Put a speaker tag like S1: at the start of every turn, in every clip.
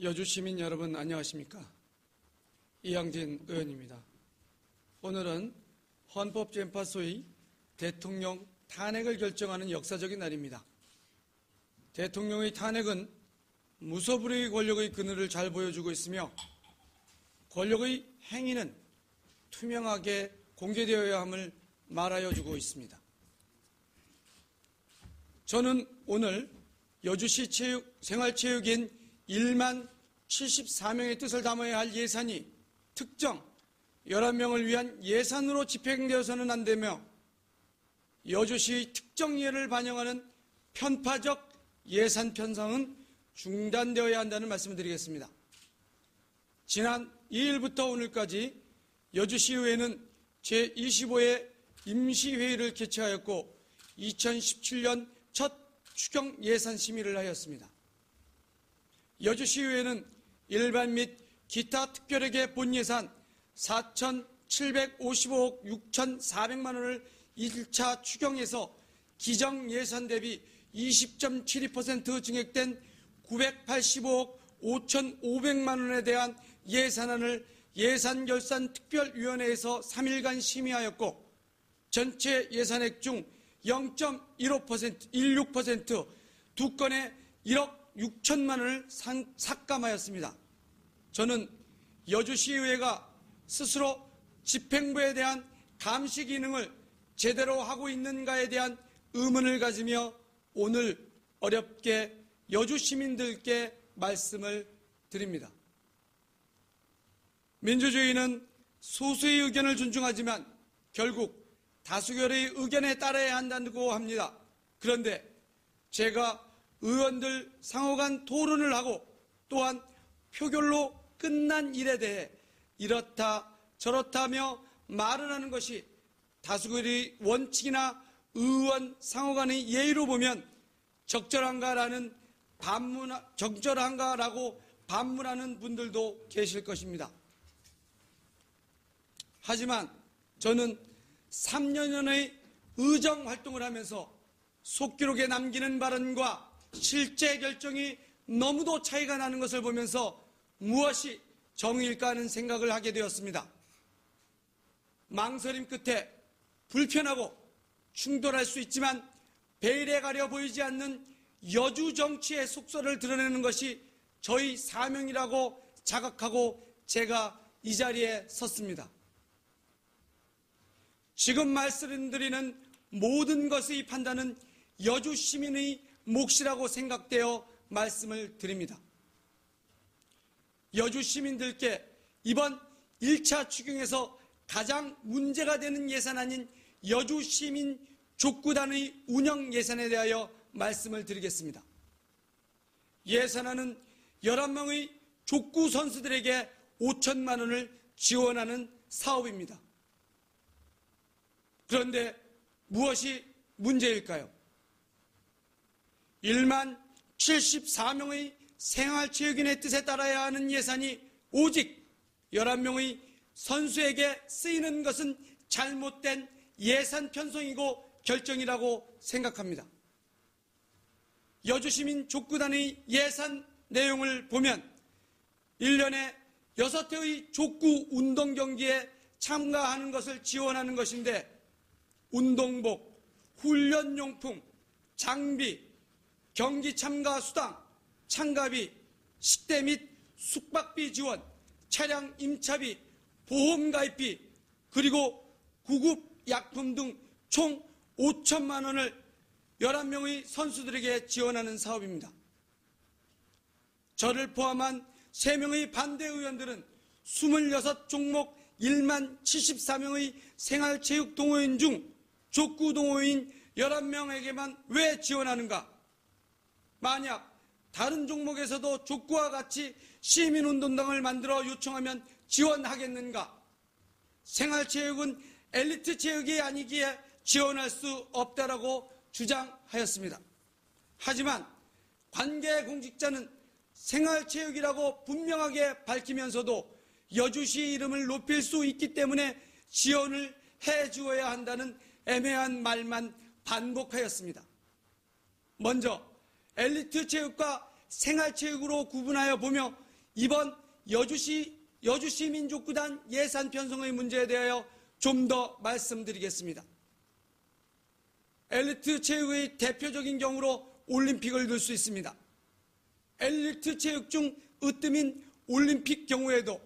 S1: 여주 시민 여러분 안녕하십니까? 이양진 의원입니다. 오늘은 헌법재판소 소위 대통령 탄핵을 결정하는 역사적인 날입니다. 대통령의 탄핵은 무소불위의 권력의 그늘을 잘 보여주고 있으며 권력의 행위는 투명하게 공개되어야 함을 말하여 주고 있습니다. 저는 오늘 여주시 생활체육인 1만 74명의 뜻을 담아야 할 예산이 특정 11명을 위한 예산으로 집행되어서는 안 되며 여주시의 특정 이해를 반영하는 편파적 예산 편성은 중단되어야 한다는 말씀을 드리겠습니다. 지난 2일부터 오늘까지 여주시의회는 제25회 임시회의를 개최하였고 2017년 첫 추경 예산 심의를 하였습니다. 여주시의회는 일반 및 기타 특별회계 본예산 4,755억 6,400만 원을 1차 추경에서 기정 예산 대비 20.72% 증액된 985억 5,500만 원에 대한 예산안을 예산결산특별위원회에서 3일간 심의하였고 전체 예산액 중 0.16% 두 건에 1억 6천만 원을 삭감하였습니다. 저는 여주시의회가 스스로 집행부에 대한 감시 기능을 제대로 하고 있는가에 대한 의문을 가지며 오늘 어렵게 여주 시민들께 말씀을 드립니다. 민주주의는 소수의 의견을 존중하지만 결국 다수결의 의견에 따라야 한다고 합니다. 그런데 제가 의원들 상호간 토론을 하고 또한 표결로 끝난 일에 대해 이렇다 저렇다며 말을 하는 것이 다수결의 원칙이나 의원 상호간의 예의로 보면 적절한가라고 반문하는 분들도 계실 것입니다. 하지만 저는 3년여의 의정 활동을 하면서 속기록에 남기는 발언과 실제 결정이 너무도 차이가 나는 것을 보면서 무엇이 정의일까 하는 생각을 하게 되었습니다. 망설임 끝에 불편하고 충돌할 수 있지만 베일에 가려 보이지 않는 여주 정치의 속설을 드러내는 것이 저희 사명이라고 자각하고 제가 이 자리에 섰습니다. 지금 말씀드리는 모든 것의 판단은 여주 시민의 몫이라고 생각되어 말씀을 드립니다. 여주 시민들께 이번 1차 추경에서 가장 문제가 되는 예산안인 여주 시민 족구단의 운영 예산에 대하여 말씀을 드리겠습니다. 예산안은 11명의 족구 선수들에게 5천만 원을 지원하는 사업입니다. 그런데 무엇이 문제일까요? 1만 74명의 생활체육인의 뜻에 따라야 하는 예산이 오직 11명의 선수에게 쓰이는 것은 잘못된 예산 편성이고 결정이라고 생각합니다. 여주시민 족구단의 예산 내용을 보면 1년에 6회의 족구 운동 경기에 참가하는 것을 지원하는 것인데 운동복, 훈련용품, 장비, 경기 참가 수당, 참가비, 식대 및 숙박비 지원, 차량 임차비, 보험 가입비, 그리고 구급 약품 등 총 5천만 원을 11명의 선수들에게 지원하는 사업입니다. 저를 포함한 3명의 반대 의원들은 26종목 1만 74명의 생활체육 동호인 중 족구 동호인 11명에게만 왜 지원하는가? 만약 다른 종목에서도 족구와 같이 시민운동당을 만들어 요청하면 지원하겠는가? 생활체육은 엘리트 체육이 아니기에 지원할 수 없다라고 주장하였습니다. 하지만 관계공직자는 생활체육이라고 분명하게 밝히면서도 여주시 이름을 높일 수 있기 때문에 지원을 해주어야 한다는 애매한 말만 반복하였습니다. 먼저 엘리트 체육과 생활체육으로 구분하여 보며 이번 여주시민족구단 예산 편성의 문제에 대하여 좀 더 말씀드리겠습니다. 엘리트 체육의 대표적인 경우로 올림픽을 들 수 있습니다. 엘리트 체육 중 으뜸인 올림픽 경우에도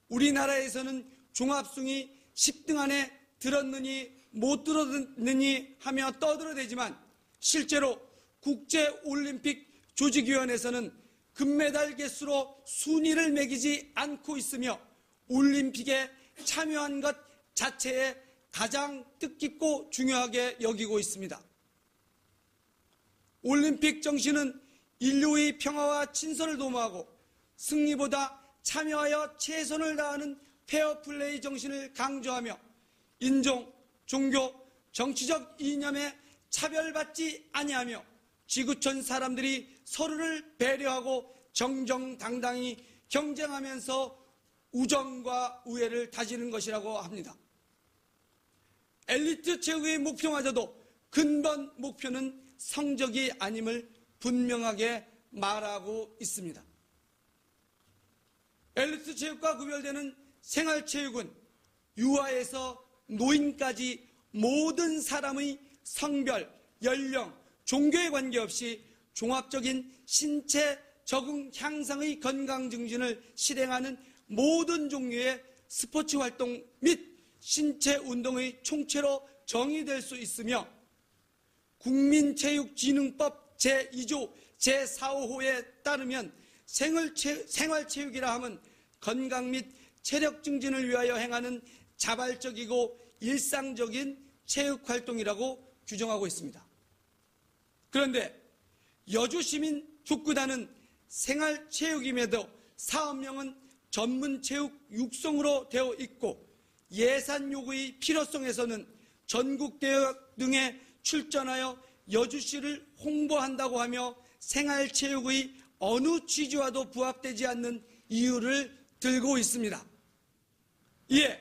S1: 우리나라에서는 종합순위 10등 안에 들었느니 못 들었느니 하며 떠들어대지만 실제로 국제올림픽 조직위원회에서는 금메달 개수로 순위를 매기지 않고 있으며 올림픽에 참여한 것 자체에 가장 뜻깊고 중요하게 여기고 있습니다. 올림픽 정신은 인류의 평화와 친선을 도모하고 승리보다 참여하여 최선을 다하는 페어플레이 정신을 강조하며 인종, 종교, 정치적 이념에 차별받지 아니하며 지구촌 사람들이 서로를 배려하고 정정당당히 경쟁하면서 우정과 우애를 다지는 것이라고 합니다. 엘리트 체육의 목표마저도 근본 목표는 성적이 아님을 분명하게 말하고 있습니다. 엘리트 체육과 구별되는 생활체육은 유아에서 노인까지 모든 사람의 성별, 연령, 종교에 관계없이 종합적인 신체 적응 향상의 건강 증진을 실행하는 모든 종류의 스포츠 활동 및 신체 운동의 총체로 정의될 수 있으며 국민체육진흥법 제2조 제4호에 따르면 생활체육이라 함은 건강 및 체력 증진을 위하여 행하는 자발적이고 일상적인 체육활동이라고 규정하고 있습니다. 그런데 여주시민족구단은 생활체육임에도 사업명은 전문체육 육성으로 되어 있고 예산 요구의 필요성에서는 전국대회 등에 출전하여 여주시를 홍보한다고 하며 생활체육의 어느 취지와도 부합되지 않는 이유를 들고 있습니다. 이에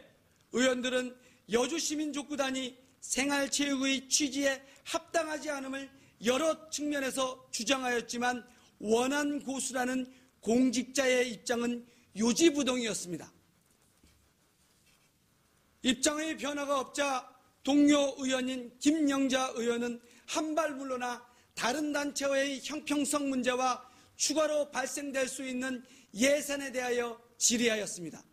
S1: 의원들은 여주시민족구단이 생활체육의 취지에 합당하지 않음을 여러 측면에서 주장하였지만 원안 고수라는 공직자의 입장은 요지부동이었습니다. 입장의 변화가 없자 동료 의원인 김영자 의원은 한 발 물러나 다른 단체와의 형평성 문제와 추가로 발생될 수 있는 예산에 대하여 질의하였습니다.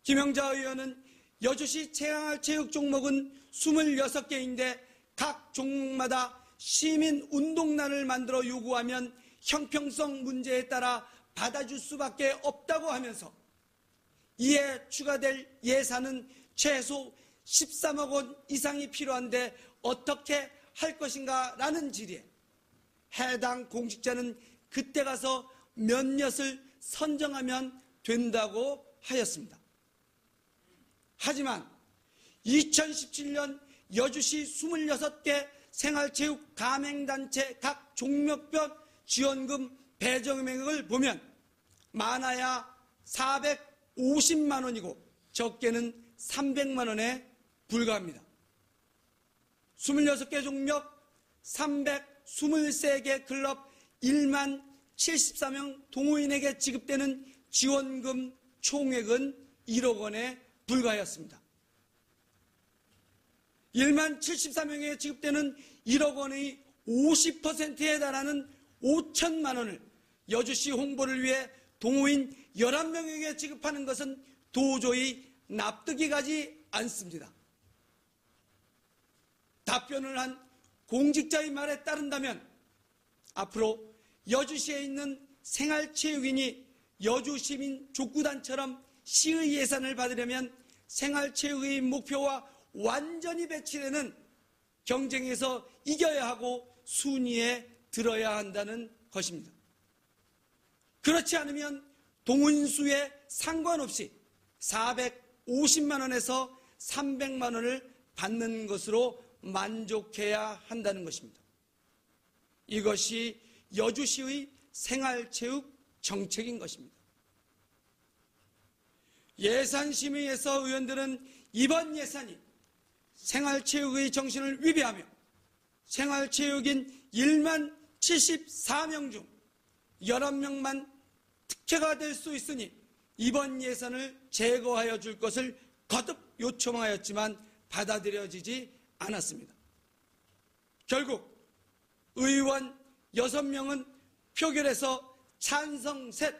S1: 김영자 의원은 여주시 생활체육 종목은 26개인데 각 종목마다 시민운동단을 만들어 요구하면 형평성 문제에 따라 받아줄 수밖에 없다고 하면서 이에 추가될 예산은 최소 13억 원 이상이 필요한데 어떻게 할 것인가 라는 질의에 해당 공직자는 그때 가서 몇몇을 선정하면 된다고 하였습니다. 하지만 2017년 여주시 26개 생활체육 가맹단체 각 종목별 지원금 배정금액을 보면 많아야 450만 원이고 적게는 300만 원에 불과합니다. 26개 종목 323개 클럽 1만 74명 동호인에게 지급되는 지원금 총액은 1억 원에 불과하였습니다. 1만 74명에게 지급되는 1억 원의 50%에 달하는 5천만 원을 여주시 홍보를 위해 동호인 11명에게 지급하는 것은 도저히 납득이 가지 않습니다. 답변을 한 공직자의 말에 따른다면 앞으로 여주시에 있는 생활체육인이 여주시민족구단처럼 시의 예산을 받으려면 생활체육의 목표와 완전히 배치되는 경쟁에서 이겨야 하고 순위에 들어야 한다는 것입니다. 그렇지 않으면 동호인 수에 상관없이 450만 원에서 300만 원을 받는 것으로 만족해야 한다는 것입니다. 이것이 여주시의 생활체육 정책인 것입니다. 예산심의에서 의원들은 이번 예산이 생활체육의 정신을 위배하며 생활체육인 1만 74명 중 11명만 독해가 될 수 있으니 이번 예산을 제거하여 줄 것을 거듭 요청하였지만 받아들여지지 않았습니다. 결국 의원 6명은 표결에서 찬성 셋,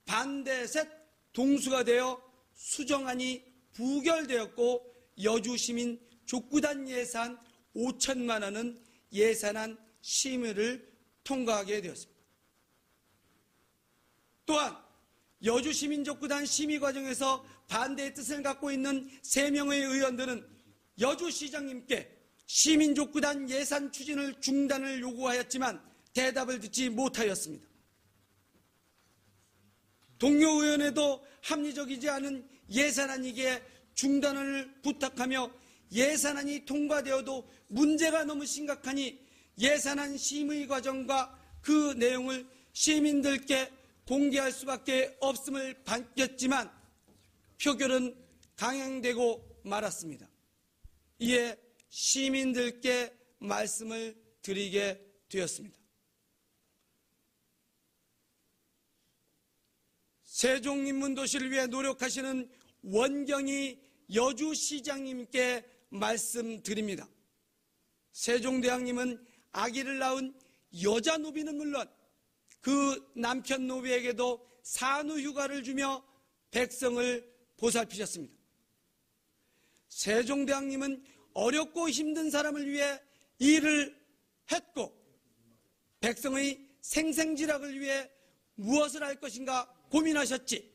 S1: 반대 셋, 동수가 되어 수정안이 부결되었고 여주시민 족구단 예산 5천만 원은 예산안 심의를 통과하게 되었습니다. 또한 여주시민족구단 심의 과정에서 반대의 뜻을 갖고 있는 3명의 의원들은 여주시장님께 시민족구단 예산 추진을 중단을 요구하였지만 대답을 듣지 못하였습니다. 동료 의원에도 합리적이지 않은 예산안이기에 중단을 부탁하며 예산안이 통과되어도 문제가 너무 심각하니 예산안 심의 과정과 그 내용을 시민들께 공개할 수밖에 없음을 밝혔지만 표결은 강행되고 말았습니다. 이에 시민들께 말씀을 드리게 되었습니다. 세종인문도시를 위해 노력하시는 원경희 여주시장님께 말씀드립니다. 세종대왕님은 아기를 낳은 여자 노비는 물론 그 남편 노비에게도 산후휴가를 주며 백성을 보살피셨습니다. 세종대왕님은 어렵고 힘든 사람을 위해 일을 했고 백성의 생생지락을 위해 무엇을 할 것인가 고민하셨지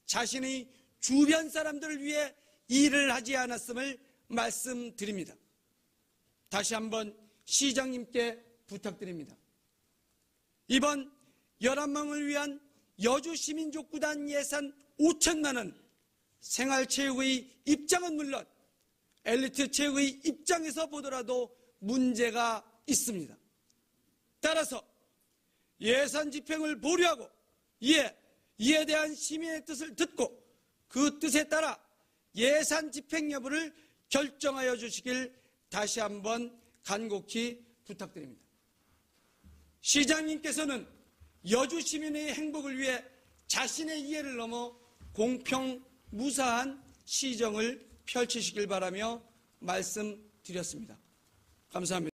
S1: 자신의 주변 사람들을 위해 일을 하지 않았음을 말씀드립니다. 다시 한번 시장님께 부탁드립니다. 이번 열한망을 위한 여주시민족구단 예산 5천만 원 생활체육의 입장은 물론 엘리트 체육의 입장에서 보더라도 문제가 있습니다. 따라서 예산 집행을 보류하고 이에 대한 시민의 뜻을 듣고 그 뜻에 따라 예산 집행 여부를 결정하여 주시길 다시 한번 간곡히 부탁드립니다. 시장님께서는 여주 시민의 행복을 위해 자신의 이해를 넘어 공평무사한 시정을 펼치시길 바라며 말씀드렸습니다. 감사합니다.